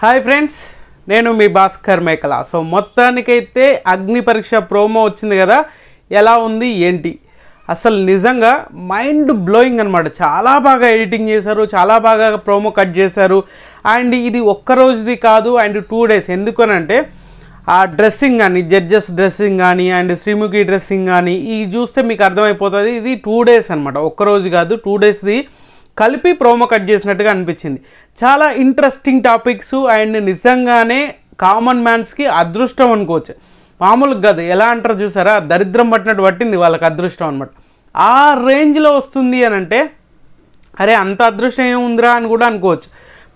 Hi friends, నేను మీ భాస్కర్ మేకల. So మొత్తానికైతే అగ్ని పరీక్ష ప్రోమో వచ్చింది కదా, ఎలా ఉంది ఏంటి అసలు నిజంగా మైండ్ బ్లోయింగ్ అనమాట. చాలా బాగా ఎడిటింగ్ చేశారు, చాలా బాగా ప్రోమో కట్ చేశారు. అండ్ ఇది ఒక్కరోజుది కాదు, అండ్ 2 days. ఎందుకనంటే ఆ డ్రెస్సింగ్ కానీ, జడ్జెస్ డ్రెస్సింగ్ కానీ అండ్ శ్రీముఖి డ్రెస్సింగ్ కానీ ఇది చూస్తే మీకు అర్థమైపోతుంది. ఇది 2 days అనమాట, ఒక్కరోజు కాదు 2 daysది కలిపి ప్రోమో కట్ చేసినట్టుగా అనిపించింది. చాలా ఇంట్రెస్టింగ్ టాపిక్స్ అండ్ నిజంగానే కామన్ మ్యాన్స్కి అదృష్టం అనుకోవచ్చు. మామూలుగా కాదు, ఎలా అంటారు చూసారా, దరిద్రం పట్టినట్టు పట్టింది వాళ్ళకి అదృష్టం అనమాట. ఆ రేంజ్లో వస్తుంది అని అంటే అరే అంత అదృష్టం ఏముందిరా అని కూడా అనుకోవచ్చు.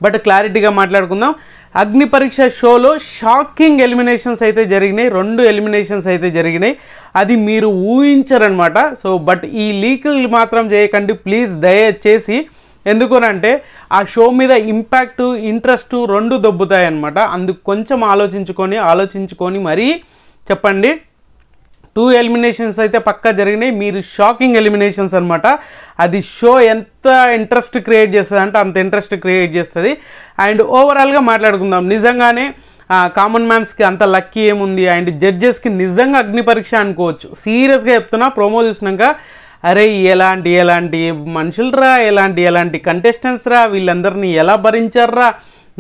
బట్ క్లారిటీగా మాట్లాడుకుందాం. అగ్ని పరీక్ష షోలో షాకింగ్ ఎలిమినేషన్స్ అయితే జరిగినాయి, 2 ఎలిమినేషన్స్ అయితే జరిగినాయి. అది మీరు ఊహించరనమాట. సో బట్ ఈ లీకులు మాత్రం చేయకండి ప్లీజ్, దయచేసి. ఎందుకనంటే ఆ షో మీద ఇంపాక్ట్, ఇంట్రెస్ట్ 2 దొబ్బుతాయి అనమాట. అందుకు కొంచెం ఆలోచించుకొని మరీ చెప్పండి. 2 ఎలిమినేషన్స్ అయితే పక్కా జరిగినాయి. మీరు షాకింగ్ ఎలిమినేషన్స్ అనమాట. అది షో ఎంత ఇంట్రెస్ట్ క్రియేట్ చేస్తుంది అంటే అంత ఇంట్రెస్ట్ క్రియేట్ చేస్తుంది. అండ్ ఓవరాల్గా మాట్లాడుకుందాం. నిజంగానే కామన్ మ్యాన్స్కి అంత లక్కీ ఏముంది, అండ్ జడ్జెస్కి నిజంగా అగ్ని పరీక్ష అనుకోవచ్చు. సీరియస్గా చెప్తున్నా, ప్రోమో చూసినాక అరే ఎలాంటి మనుషులరా, ఎలాంటి కంటెస్టెంట్స్ రా, వీళ్ళందరినీ ఎలా భరించారా,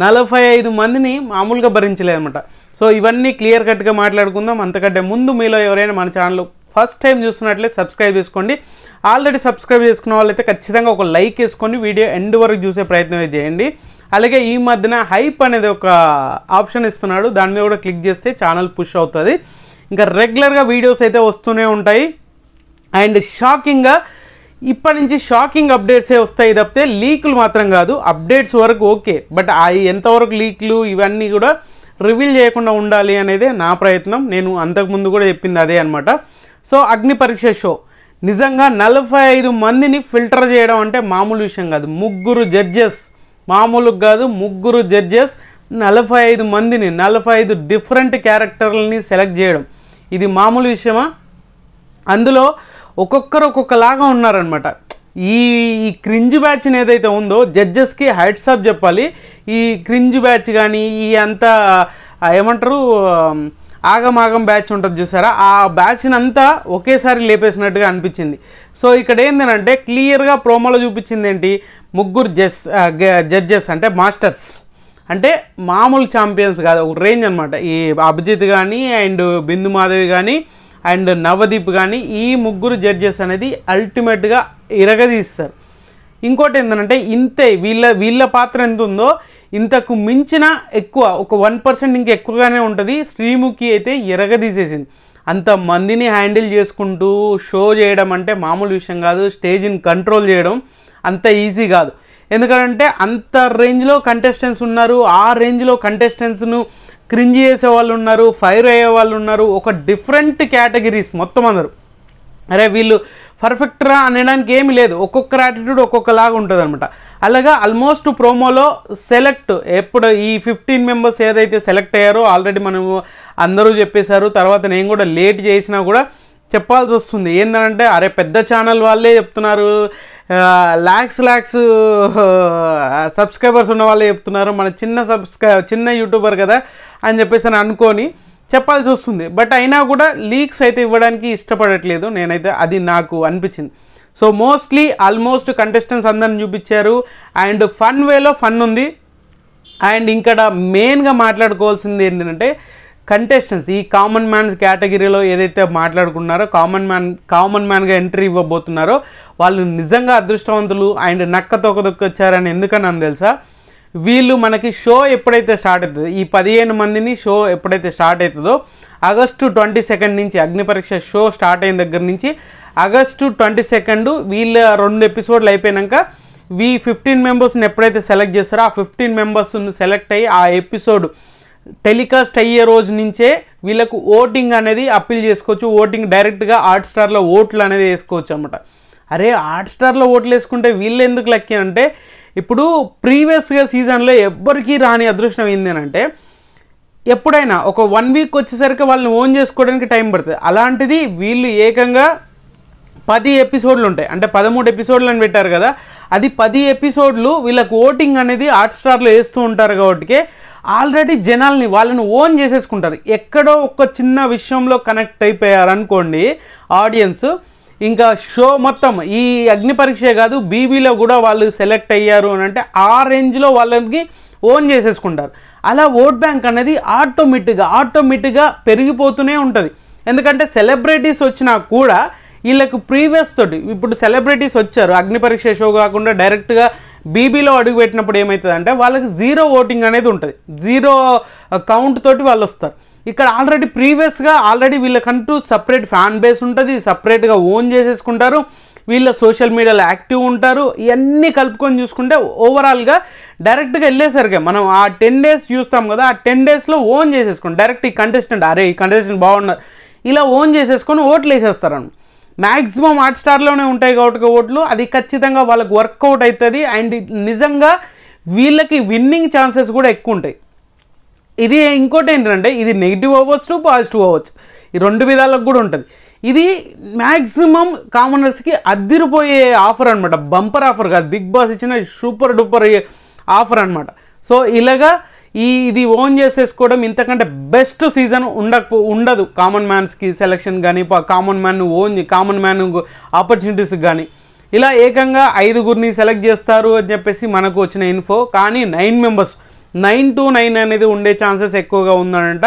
45 మందిని మామూలుగా భరించలేదన్నమాట. సో ఇవన్నీ క్లియర్ కట్గా మాట్లాడుకుందాం. అంతకంటే ముందు మీలో ఎవరైనా మన ఛానల్ ఫస్ట్ టైం చూస్తున్నట్లయితే సబ్స్క్రైబ్ చేసుకోండి. ఆల్రెడీ సబ్స్క్రైబ్ చేసుకున్న వాళ్ళైతే ఖచ్చితంగా ఒక లైక్ వేసుకొని వీడియో ఎండ్ వరకు చూసే ప్రయత్నం చేయండి. అలాగే ఈ మధ్యన హైప్ అనేది ఒక ఆప్షన్ ఇస్తున్నాడు, దాని మీద కూడా క్లిక్ చేస్తే ఛానల్ పుష్ అవుతుంది. ఇంకా రెగ్యులర్గా వీడియోస్ అయితే వస్తూనే ఉంటాయి. అండ్ షాకింగ్గా ఇప్పటి నుంచి షాకింగ్ అప్డేట్సే వస్తాయి తప్పితే లీకులు మాత్రం కాదు. అప్డేట్స్ వరకు ఓకే, బట్ ఎంతవరకు లీక్లు ఇవన్నీ కూడా రివీల్ చేయకుండా ఉండాలి అనేదే నా ప్రయత్నం. నేను అంతకుముందు కూడా చెప్పింది అదే అనమాట. సో అగ్ని పరీక్ష షో నిజంగా 45 మందిని ఫిల్టర్ చేయడం అంటే మామూలు విషయం కాదు. 3 జడ్జెస్, మామూలుగా కాదు 3 జడ్జెస్ 45 మందిని, 45 డిఫరెంట్ క్యారెక్టర్లని సెలెక్ట్ చేయడం ఇది మామూలు విషయమా? అందులో ఒక్కొక్కరు ఒక్కొక్కలాగా ఉన్నారనమాట. ఈ క్రింజ్ బ్యాచ్ని ఏదైతే ఉందో జడ్జెస్కి హైట్స్ ఆఫ్ చెప్పాలి. ఈ క్రింజ్ బ్యాచ్ కానీ ఈ అంతా ఏమంటారు ఆగం బ్యాచ్ ఉంటుంది చూసారా, ఆ బ్యాచ్ని అంతా ఒకేసారి లేపేసినట్టుగా అనిపించింది. సో ఇక్కడ ఏంటంటే క్లియర్గా ప్రోమోలో చూపించింది ఏంటి, 3 జడ్జెస్ అంటే మాస్టర్స్, అంటే మామూలు ఛాంపియన్స్ కాదు, ఒక రేంజ్ అనమాట. ఈ అభిజిత్ కానీ అండ్ బిందు మాధవి కానీ అండ్ నవదీప్ కానీ ఈ 3 జడ్జెస్ అనేది అల్టిమేట్గా ఇరగదీస్తారు. ఇంకోటి ఏంటంటే ఇంతే వీళ్ళ పాత్ర ఎంత ఉందో ఇంతకు మించిన ఎక్కువ, ఒక 1% ఇంకా ఎక్కువగానే ఉంటుంది. శ్రీముఖి అయితే ఇరగదీసేసింది. అంతమందిని హ్యాండిల్ చేసుకుంటూ షో చేయడం అంటే మామూలు విషయం కాదు. స్టేజ్ని కంట్రోల్ చేయడం అంత ఈజీ కాదు. ఎందుకంటే అంత రేంజ్లో కంటెస్టెంట్స్ ఉన్నారు. ఆ రేంజ్లో కంటెస్టెంట్స్ను క్రింజ్ చేసే వాళ్ళు ఉన్నారు, ఫైర్ అయ్యే వాళ్ళు ఉన్నారు. ఒక డిఫరెంట్ కేటగిరీస్ మొత్తం అందరూ. అరే వీళ్ళు పర్ఫెక్ట్రా అనడానికి ఏమి లేదు, ఒక్కొక్కరు యాటిట్యూడ్ ఒక్కొక్కలాగా ఉంటుంది అనమాట. అలాగా ఆల్మోస్ట్ ప్రోమోలో సెలెక్ట్ ఎప్పుడు ఈ 15 మెంబర్స్ ఏదైతే సెలెక్ట్ అయ్యారో ఆల్రెడీ మనము అందరూ చెప్పేశారు. తర్వాత నేను కూడా లేట్ చేసినా కూడా చెప్పాల్సి వస్తుంది. ఏంటంటే అరే పెద్ద ఛానల్ వాళ్ళే చెప్తున్నారు, ల్యాక్స్ సబ్స్క్రైబర్స్ ఉన్న వాళ్ళే చెప్తున్నారు, మన చిన్న యూట్యూబర్ కదా అని చెప్పేసి అనుకొని చెప్పాల్సి వస్తుంది. బట్ అయినా కూడా లీక్స్ అయితే ఇవ్వడానికి ఇష్టపడట్లేదు నేనైతే, అది నాకు అనిపించింది. సో మోస్ట్లీ ఆల్మోస్ట్ కంటెస్టెంట్స్ అందరిని చూపించారు అండ్ ఫన్ వేలో ఫన్ ఉంది. అండ్ ఇక్కడ మెయిన్గా మాట్లాడుకోవాల్సింది ఏంటంటే కంటెస్టెంట్స్ ఈ కామన్ మ్యాన్ కేటగిరీలో ఏదైతే మాట్లాడుకున్నారో, కామన్ మ్యాన్గా ఎంట్రీ ఇవ్వబోతున్నారో వాళ్ళు నిజంగా అదృష్టవంతులు అండ్ నక్క తొక్కదొక్కొచ్చారని ఎందుకని తెలుసా? వీళ్ళు మనకి షో ఎప్పుడైతే స్టార్ట్ అవుతుందో, ఈ 15 మందిని షో ఎప్పుడైతే స్టార్ట్ అవుతుందో ఆగస్టు 22 నుంచి అగ్ని పరీక్ష షో స్టార్ట్ అయిన దగ్గర నుంచి ఆగస్టు 22 వీళ్ళ 2 ఎపిసోడ్లు అయిపోయాక ఈ 15 మెంబర్స్ని ఎప్పుడైతే సెలెక్ట్ చేస్తారో ఆ 15 మెంబర్స్ని సెలెక్ట్ అయ్యి ఆ ఎపిసోడ్ టెలికాస్ట్ అయ్యే రోజు నుంచే వీళ్ళకు ఓటింగ్ అనేది అప్పీల్ చేసుకోవచ్చు. ఓటింగ్ డైరెక్ట్గా హాట్స్టార్లో ఓట్లు అనేది వేసుకోవచ్చు అనమాట. అరే హాట్స్టార్లో ఓట్లు వేసుకుంటే వీళ్ళు ఎందుకు లక్కీ అంటే, ఇప్పుడు ప్రీవియస్గా సీజన్లో ఎవ్వరికీ రాని అదృష్టం ఏంది అంటే ఎప్పుడైనా ఒక 1 వీక్ వచ్చేసరికి వాళ్ళని ఓన్ చేసుకోవడానికి టైం పడుతుంది. అలాంటిది వీళ్ళు ఏకంగా 10 ఎపిసోడ్లు ఉంటాయి. అంటే 13 ఎపిసోడ్లు అని పెట్టారు కదా, అది 10 ఎపిసోడ్లు వీళ్ళకి ఓటింగ్ అనేది హాట్‌స్టార్లో వేస్తూ ఉంటారు కాబట్టి ఆల్రెడీ జనాల్ని వాళ్ళని ఓన్ చేసేసుకుంటారు. ఎక్కడో ఒక చిన్న విషయంలో కనెక్ట్ అయిపోయారు అనుకోండి ఆడియన్స్, ఇంకా షో మొత్తం ఈ అగ్ని పరీక్షే కాదు బీబీలో కూడా వాళ్ళు సెలెక్ట్ అయ్యారు అని అంటే ఆ రేంజ్లో వాళ్ళకి ఓన్ చేసేసుకుంటారు. అలా ఓట్ బ్యాంక్ అనేది ఆటోమేటిక్గా పెరిగిపోతూనే ఉంటుంది. ఎందుకంటే సెలబ్రిటీస్ వచ్చినా కూడా వీళ్ళకు ప్రీవియస్ తోటి, ఇప్పుడు సెలబ్రిటీస్ వచ్చారు అగ్ని పరీక్ష షో కాకుండా డైరెక్ట్గా బీబీలో అడుగుపెట్టినప్పుడు ఏమవుతుందంటే వాళ్ళకి 0 ఓటింగ్ అనేది ఉంటుంది, 0 కౌంట్ తోటి వాళ్ళు వస్తారు. ఇక్కడ ప్రీవియస్గా వీళ్ళకంటూ సపరేట్ ఫ్యాన్ బేస్ ఉంటుంది, సపరేట్గా ఓన్ చేసేసుకుంటారు, వీళ్ళ సోషల్ మీడియాలో యాక్టివ్ ఉంటారు. ఇవన్నీ కలుపుకొని చూసుకుంటే ఓవరాల్గా డైరెక్ట్గా వెళ్ళేసరికి మనం ఆ 10 డేస్ చూస్తాం కదా, ఆ 10 డేస్లో ఓన్ చేసేసుకుని డైరెక్ట్ ఈ కంటెస్టెంట్ బాగున్నారు ఇలా ఓన్ చేసేసుకొని ఓట్లు వేసేస్తారని. మ్యాక్సిమం హాట్‌స్టార్లోనే ఉంటాయి కాబట్టి ఓట్లు, అది ఖచ్చితంగా వాళ్ళకి వర్కౌట్ అవుతుంది. అండ్ నిజంగా వీళ్ళకి విన్నింగ్ ఛాన్సెస్ కూడా ఎక్కువ ఉంటాయి. ఇది ఇంకోటి ఏంటంటే ఇది నెగిటివ్ అవ్వచ్చు, పాజిటివ్ అవ్వచ్చు, ఈ 2 విధాలకు కూడా ఉంటుంది. ఇది మ్యాక్సిమం కామనర్స్కి అద్దిరిపోయే ఆఫర్ అనమాట, బంపర్ ఆఫర్ కాదు, బిగ్ బాస్ ఇచ్చిన సూపర్ డూపర్ ఆఫర్ అనమాట. సో ఇలాగా ఇది ఓన్ చేసేసుకోవడం ఇంతకంటే బెస్ట్ సీజన్ ఉండదు కామన్ మ్యాన్స్కి సెలెక్షన్ కానీ, కామన్ మ్యాన్ ఆపర్చునిటీస్ కానీ. ఇలా ఏకంగా 5గురిని సెలెక్ట్ చేస్తారు అని చెప్పేసి మనకు వచ్చిన ఇన్ఫో. కానీ 9 మెంబర్స్ 9 to 9 అనేది ఉండే ఛాన్సెస్ ఎక్కువగా ఉందనంట.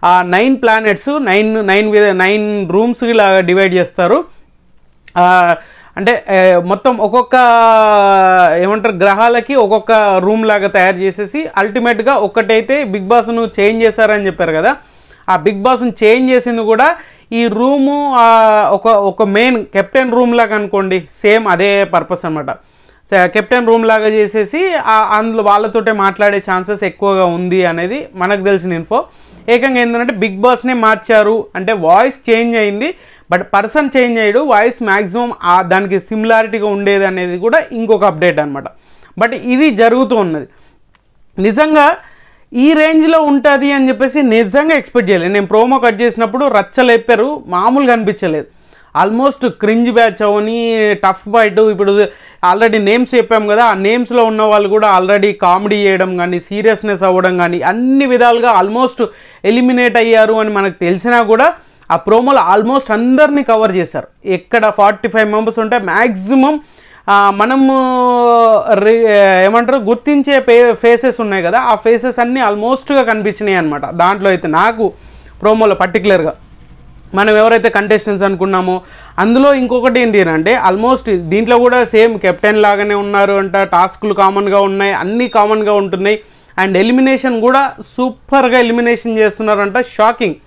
ఆ 9 ప్లానెట్స్ 9 రూమ్స్ ఇలా డివైడ్ చేస్తారు. అంటే మొత్తం ఒక్కొక్క గ్రహాలకి ఒక్కొక్క రూమ్ లాగా తయారు చేసేసి అల్టిమేట్గా ఒక్కటైతే బిగ్ బాస్ను చేంజ్ చేశారని చెప్పారు కదా, ఆ బిగ్ బాస్ను చేంజ్ చేసింది కూడా ఈ రూము ఒక మెయిన్ కెప్టెన్ రూమ్ లాగా అనుకోండి, సేమ్ అదే పర్పస్ అనమాట. కెప్టెన్ రూమ్ లాగా చేసేసి అందులో వాళ్ళతోటే మాట్లాడే ఛాన్సెస్ ఎక్కువగా ఉంది అనేది మనకు తెలిసిన ఇన్ఫో. ఏకంగా ఏంటంటే బిగ్ బాస్నే మార్చారు అంటే వాయిస్ చేంజ్ అయింది, బట్ పర్సన్ చేంజ్ అయ్యాడు, వాయిస్ మ్యాక్సిమం దానికి సిమిలారిటీగా ఉండేది అనేది కూడా ఇంకొక అప్డేట్ అనమాట. బట్ ఇది జరుగుతూ ఉన్నది. నిజంగా ఈ రేంజ్లో ఉంటుంది అని చెప్పేసి నిజంగా ఎక్స్పెక్ట్ చేయలేదు. నేను ప్రోమో కట్ చేసినప్పుడు రచ్చలేపారు, మామూలుగా అనిపించలేదు. ఆల్మోస్ట్ క్రింజ్ బ్యాచ్ అవని, టఫ్ ఫైట్, ఇప్పుడు ఆల్రెడీ నేమ్స్ చెప్పాము కదా, ఆ నేమ్స్లో ఉన్న వాళ్ళు కూడా ఆల్రెడీ కామెడీ చేయడం కానీ, సీరియస్నెస్ అవ్వడం కానీ అన్ని విధాలుగా ఆల్మోస్ట్ ఎలిమినేట్ అయ్యారు అని మనకు తెలిసినా కూడా ఆ ప్రోమోలో ఆల్మోస్ట్ అందరినీ కవర్ చేశారు. ఎక్కడ 45 మెంబర్స్ ఉంటే మ్యాక్సిమం మనము గుర్తించే ఫేసెస్ ఉన్నాయి కదా, ఆ ఫేసెస్ అన్నీ ఆల్మోస్ట్గా కనిపించినాయి అనమాట. దాంట్లో అయితే నాకు ప్రోమోలో పర్టికులర్గా మనం ఎవరైతే కంటెస్టెంట్స్ అనుకున్నామో అందులో ఇంకొకటి ఏంటి అంటే ఆల్మోస్ట్ దీంట్లో కూడా సేమ్ కెప్టెన్ లాగానే ఉన్నారు అంట, టాస్క్లు కామన్గా ఉన్నాయి, అన్నీ కామన్గా ఉంటున్నాయి. అండ్ ఎలిమినేషన్ కూడా సూపర్గా ఎలిమినేషన్ చేస్తున్నారంట, షాకింగ్.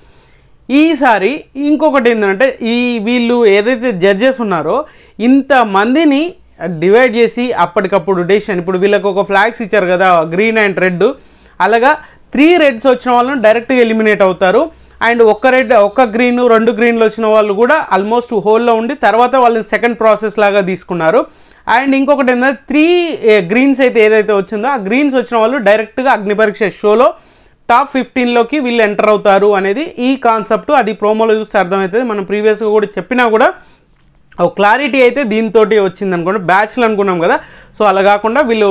ఈసారి ఇంకొకటి ఏంటంటే వీళ్ళు ఏదైతే జడ్జెస్ ఉన్నారో ఇంతమందిని డివైడ్ చేసి అప్పటికప్పుడు డెసిషన్, ఇప్పుడు వీళ్ళకి ఒక ఫ్లాగ్స్ ఇచ్చారు కదా, గ్రీన్ అండ్ రెడ్, అలాగా 3 రెడ్స్ వచ్చిన వాళ్ళని డైరెక్ట్గా ఎలిమినేట్ అవుతారు. అండ్ ఒక్క గ్రీన్ 2 గ్రీన్లు వచ్చిన వాళ్ళు కూడా ఆల్మోస్ట్ హోల్లో ఉండి తర్వాత వాళ్ళని సెకండ్ ప్రాసెస్ లాగా తీసుకున్నారు. అండ్ ఇంకొకటి ఏంటంటే 3 గ్రీన్స్ అయితే ఏదైతే వచ్చిందో ఆ గ్రీన్స్ వచ్చిన వాళ్ళు డైరెక్ట్గా అగ్ని పరీక్ష షోలో టాప్ 15లోకి వీళ్ళు ఎంటర్ అవుతారు అనేది ఈ కాన్సెప్ట్. అది ప్రోమోలో చూస్తే అర్థమవుతుంది. మనం ప్రీవియస్గా కూడా చెప్పినా కూడా ఒక క్లారిటీ అయితే దీంతో వచ్చింది అనుకోండి. బ్యాచ్లు అనుకున్నాం కదా, సో అలా కాకుండా వీళ్ళు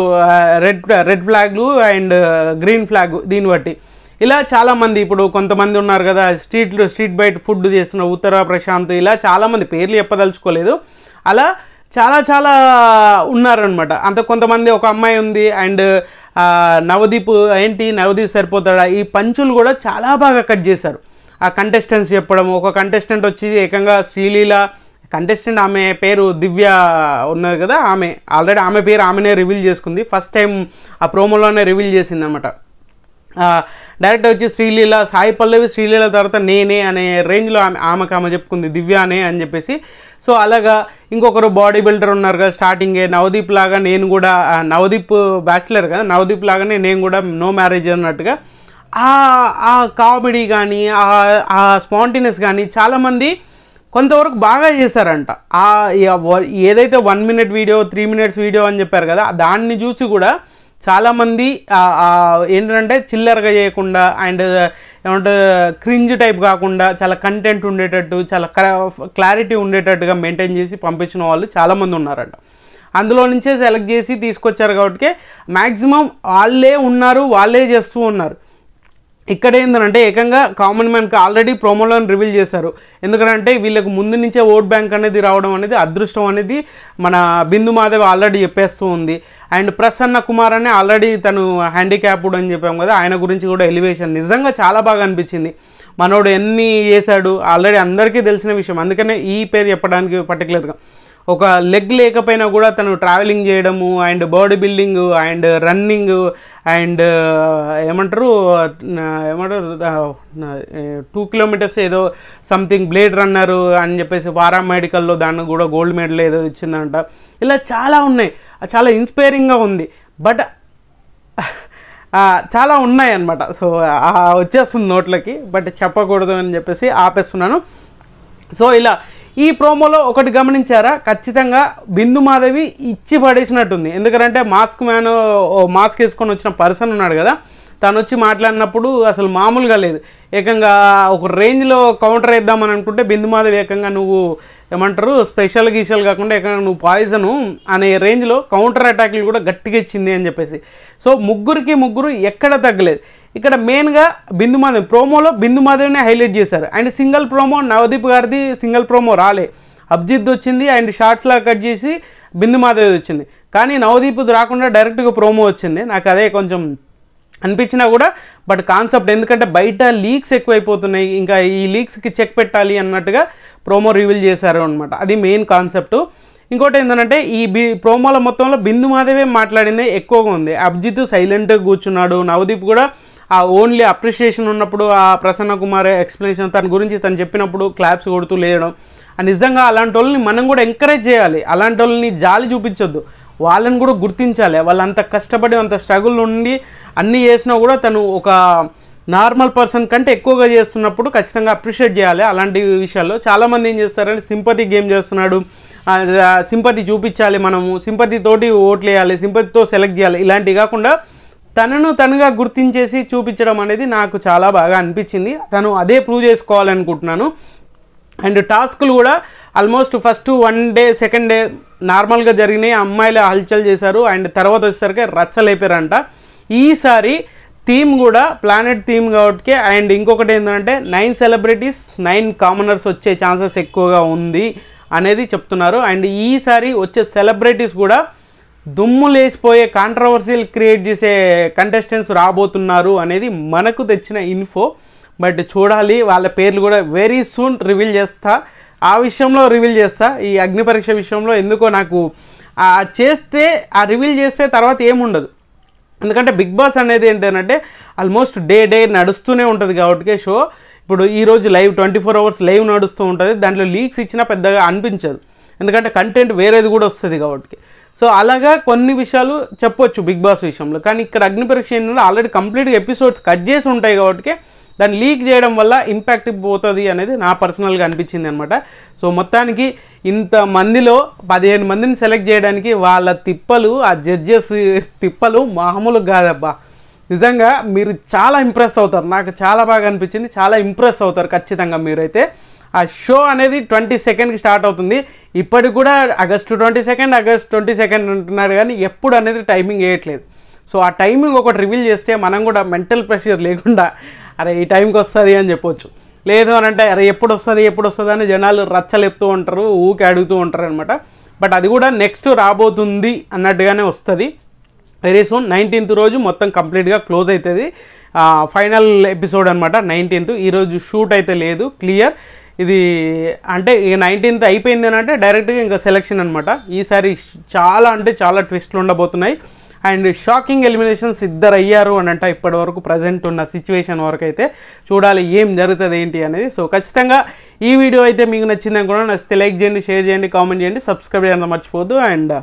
రెడ్ ఫ్లాగ్లు అండ్ గ్రీన్ ఫ్లాగ్ దీన్ని బట్టి ఇలా చాలామంది, ఇప్పుడు కొంతమంది ఉన్నారు కదా స్ట్రీట్ బయట ఫుడ్ చేస్తున్న ఉత్తర ప్రశాంత్, ఇలా చాలామంది పేర్లు చెప్పదలుచుకోలేదు, అలా చాలా ఉన్నారనమాట. అంత కొంతమంది ఒక అమ్మాయి ఉంది. అండ్ నవదీప్ సరిపోతాడా, ఈ పంచులు కూడా చాలా బాగా కట్ చేశారు. ఆ కంటెస్టెంట్స్ చెప్పడం, ఒక కంటెస్టెంట్ వచ్చి ఏకంగా శ్రీలీల కంటెస్టెంట్, ఆమె పేరు దివ్య ఉన్నది కదా, ఆమె పేరు ఆమెనే రివీల్ చేసుకుంది. ఫస్ట్ టైం ఆ ప్రోమోలోనే రివీల్ చేసింది అనమాట. డైరెక్ట్ వచ్చి శ్రీలీల, సాయి పల్లవి శ్రీలీల తర్వాత నేనే అనే రేంజ్లో ఆమె చెప్పుకుంది దివ్యానే అని చెప్పేసి. సో అలాగా ఇంకొకరు బాడీ బిల్డర్ ఉన్నారు కదా స్టార్టింగే, నవదీప్ లాగా నేను కూడా, నవదీప్ బ్యాచిలర్ కదా, నవదీప్ లాగానే నేను కూడా నో మ్యారేజ్ అన్నట్టుగా ఆ కామెడీ కానీ ఆ స్పాంటినెస్ కానీ చాలామంది కొంతవరకు బాగా చేశారంట. ఏదైతే 1 minute వీడియో 3 minutes వీడియో అని చెప్పారు కదా, దాన్ని చూసి కూడా చాలామంది ఏంటంటే చిల్లరగా చేయకుండా అండ్ ఏమంటే క్రింజ్ టైప్ కాకుండా చాలా కంటెంట్ ఉండేటట్టు, చాలా క్లారిటీ ఉండేటట్టుగా మెయింటైన్ చేసి పంపించిన వాళ్ళు చాలామంది ఉన్నారంట. అందులో నుంచే సెలెక్ట్ చేసి తీసుకొచ్చారు కాబట్టి మ్యాక్సిమం వాళ్ళే ఉన్నారు, వాళ్ళే చేస్తూ ఉన్నారు. ఇక్కడ ఏంటంటే ఏకంగా కామన్ మ్యాన్కి ఆల్రెడీ ప్రోమోలో రివీల్ చేశారు. ఎందుకంటే వీళ్ళకి ముందు నుంచే ఓట్ బ్యాంక్ అనేది రావడం అనేది అదృష్టం అనేది మన బిందు మాధవ్ ఆల్రెడీ చెప్పేస్తూ ఉంది. అండ్ ప్రసన్న కుమార్ అని ఆల్రెడీ తను హ్యాండిక్యాప్డ్ అని చెప్పాం కదా, ఆయన గురించి కూడా ఎలివేషన్ నిజంగా చాలా బాగా అనిపించింది. మనోడు ఎన్ని చేశాడు ఆల్రెడీ అందరికీ తెలిసిన విషయం, అందుకనే ఈ పేరు చెప్పడానికి పర్టికులర్గా. ఒక లెగ్ లేకపోయినా కూడా తను ట్రావెలింగ్ చేయడము and body building and running and ఏమంటారు 2 కిలోమీటర్స్ ఏదో సంథింగ్ బ్లేడ్ రన్నరు అని చెప్పేసి పారామెడికల్లో దాన్ని కూడా గోల్డ్ మెడల్ ఏదో ఇచ్చిందంట. ఇలా చాలా ఉన్నాయి, చాలా ఇన్స్పైరింగ్గా ఉంది. బట్ చాలా ఉన్నాయి అన్నమాట. సో వచ్చేస్తుంది నోట్లకి, బట్ చెప్పకూడదు అని చెప్పేసి ఆపేస్తున్నాను. సో ఇలా ఈ ప్రోమోలో ఒకటి గమనించారా, ఖచ్చితంగా బిందు మాధవి ఇచ్చి పడేసినట్టుంది. ఎందుకంటే మాస్క్ వేసుకొని వచ్చిన పర్సన్ ఉన్నాడు కదా, తను వచ్చి మాట్లాడినప్పుడు అసలు మామూలుగా లేదు. ఏకంగా ఒక రేంజ్లో కౌంటర్ వేద్దామని అనుకుంటే బిందు మాధవి ఏకంగా నువ్వు ఏమంటారు స్పెషల్ గీషల్ కాకుండా ఏకంగా నువ్వు పాయిజను అనే రేంజ్లో కౌంటర్ అటాక్లు కూడా గట్టిగా ఇచ్చింది అని చెప్పేసి. సో ముగ్గురు ఎక్కడ తగ్గలేదు. ఇక్కడ మెయిన్గా బిందు మాధవి ప్రోమోలో బిందు మాధవినే హైలైట్ చేశారు. అండ్ సింగిల్ ప్రోమో నవదీప్ గారిది సింగిల్ ప్రోమో రాలే, అభిజిత్ వచ్చింది అండ్ షార్ట్స్లా కట్ చేసి బిందు మాధవి వచ్చింది. కానీ నవదీప్ రాకుండా డైరెక్ట్గా ప్రోమో వచ్చింది. నాకు అదే కొంచెం అనిపించినా కూడా, బట్ కాన్సెప్ట్ ఎందుకంటే బయట లీక్స్ ఎక్కువైపోతున్నాయి, ఇంకా ఈ లీక్స్కి చెక్ పెట్టాలి అన్నట్టుగా ప్రోమో రివీల్ చేశారు అనమాట. అది మెయిన్ కాన్సెప్ట్. ఇంకోటి ఏంటంటే ఈ ప్రోమోల మొత్తంలో బిందు మాధవే మాట్లాడిందే ఎక్కువగా ఉంది. అభిజిత్ సైలెంట్గా కూర్చున్నాడు, నవదీప్ కూడా ఆ ఓన్లీ అప్రిషియేషన్ ఉన్నప్పుడు ఆ ప్రసన్న కుమార్ ఎక్స్ప్లెనేషన్ తన గురించి తను చెప్పినప్పుడు క్లాప్స్ కొడుతూ లేయడం. నిజంగా అలాంటి వాళ్ళని మనం కూడా ఎంకరేజ్ చేయాలి, అలాంటి వాళ్ళని జాలి చూపించొద్దు, వాళ్ళని కూడా గుర్తించాలి. వాళ్ళు అంత కష్టపడి అంత స్ట్రగుల్ ఉండి అన్నీ చేసినా కూడా తను ఒక నార్మల్ పర్సన్ కంటే ఎక్కువగా చేస్తున్నప్పుడు ఖచ్చితంగా అప్రిషియేట్ చేయాలి. అలాంటి విషయాల్లో చాలామంది ఏం చేస్తారంటే సింపతి గేమ్ చేస్తున్నాడు, సింపతి చూపించాలి, మనము సింపతితోటి ఓట్లు వేయాలి, సింపతితో సెలెక్ట్ చేయాలి, ఇలాంటివి కాకుండా తనుగా గుర్తించేసి చూపించడం అనేది నాకు చాలా బాగా అనిపించింది. తను అదే ప్రూవ్ చేసుకోవాలనుకుంటున్నాను. అండ్ టాస్క్లు కూడా almost first 1 day 2nd day నార్మల్గా జరిగినాయి, అమ్మాయిలు హల్చల్ చేశారు. అండ్ తర్వాత వచ్చేసరికి రచ్చలేపారంట. ఈసారి థీమ్ కూడా ప్లానెట్ థీమ్ కాబట్టి. అండ్ ఇంకొకటి ఏంటంటే 9 సెలబ్రిటీస్ 9 కామనర్స్ వచ్చే ఛాన్సెస్ ఎక్కువగా ఉంది అనేది చెప్తున్నారు. అండ్ ఈసారి వచ్చే సెలబ్రిటీస్ కూడా దుమ్ము లేచిపోయే కాంట్రవర్సీలు క్రియేట్ చేసే కంటెస్టెంట్స్ రాబోతున్నారు అనేది మనకు తెచ్చిన ఇన్ఫో. బట్ చూడాలి, వాళ్ళ పేర్లు కూడా వెరీ సూన్ రివీల్ చేస్తా, ఆ విషయంలో రివీల్ చేస్తా. ఈ అగ్ని పరీక్ష విషయంలో ఎందుకో నాకు రివీల్ చేస్తే తర్వాత ఏముండదు. ఎందుకంటే బిగ్ బాస్ అనేది ఏంటంటే ఆల్మోస్ట్ డే నడుస్తూనే ఉంటుంది కాబట్టి షో. ఇప్పుడు ఈరోజు లైవ్ 24 hours లైవ్ నడుస్తూ ఉంటుంది, దాంట్లో లీక్స్ ఇచ్చినా పెద్దగా అనిపించదు, ఎందుకంటే కంటెంట్ వేరేది కూడా వస్తుంది కాబట్టి. సో అలాగా కొన్ని విషయాలు చెప్పొచ్చు బిగ్ బాస్ విషయంలో. కానీ ఇక్కడ అగ్ని పరీక్ష ఏంటంటే ఆల్రెడీ కంప్లీట్గా ఎపిసోడ్స్ కట్ చేసి ఉంటాయి కాబట్టి దాన్ని లీక్ చేయడం వల్ల ఇంపాక్ట్ పోతుంది అనేది నా పర్సనల్గా అనిపించింది అనమాట. సో మొత్తానికి ఇంతమందిలో 15 మందిని సెలెక్ట్ చేయడానికి వాళ్ళ తిప్పలు, ఆ జడ్జెస్ తిప్పలు మామూలు కాదబ్బా. నిజంగా మీరు చాలా ఇంప్రెస్ అవుతారు, నాకు చాలా బాగా అనిపించింది, చాలా ఇంప్రెస్ అవుతారు ఖచ్చితంగా మీరైతే. ఆ షో అనేది 22nd స్టార్ట్ అవుతుంది. ఇప్పటికి కూడా ఆగస్టు 22 అంటున్నారు కానీ ఎప్పుడు అనేది టైమింగ్ వేయట్లేదు. సో ఆ టైమింగ్ ఒకటి రివీల్ చేస్తే మనం కూడా మెంటల్ ప్రెషర్ లేకుండా అరే ఈ టైంకి వస్తుంది అని చెప్పొచ్చు. లేదు అని అంటే అరే ఎప్పుడు వస్తుంది అని జనాలు రచ్చలేపుతూ ఉంటారు, ఊకే అడుగుతూ ఉంటారు అనమాట. బట్ అది కూడా నెక్స్ట్ రాబోతుంది అన్నట్టుగానే వస్తుంది వెరీ సూన్. 19th రోజు మొత్తం కంప్లీట్గా క్లోజ్ అవుతుంది, ఫైనల్ ఎపిసోడ్ అనమాట 19th. ఈరోజు షూట్ అయితే లేదు, క్లియర్. ఇది అంటే ఇక 19th అయిపోయింది అని అంటే డైరెక్ట్గా ఇంకా సెలెక్షన్ అనమాట. ఈసారి చాలా ట్విస్ట్లు ఉండబోతున్నాయి. అండ్ షాకింగ్ ఎలిమినేషన్స్ 2 అయ్యారు అని అంటే ఇప్పటి వరకు ప్రజెంట్ ఉన్న సిచ్యువేషన్ వరకు అయితే చూడాలి ఏం జరుగుతుంది ఏంటి అనేది. సో ఖచ్చితంగా ఈ వీడియో అయితే మీకు నచ్చిందని కూడా నచ్చితే లైక్ చేయండి, షేర్ చేయండి, కామెంట్ చేయండి, సబ్స్క్రైబ్ చేయడం మర్చిపోద్దు. అండ్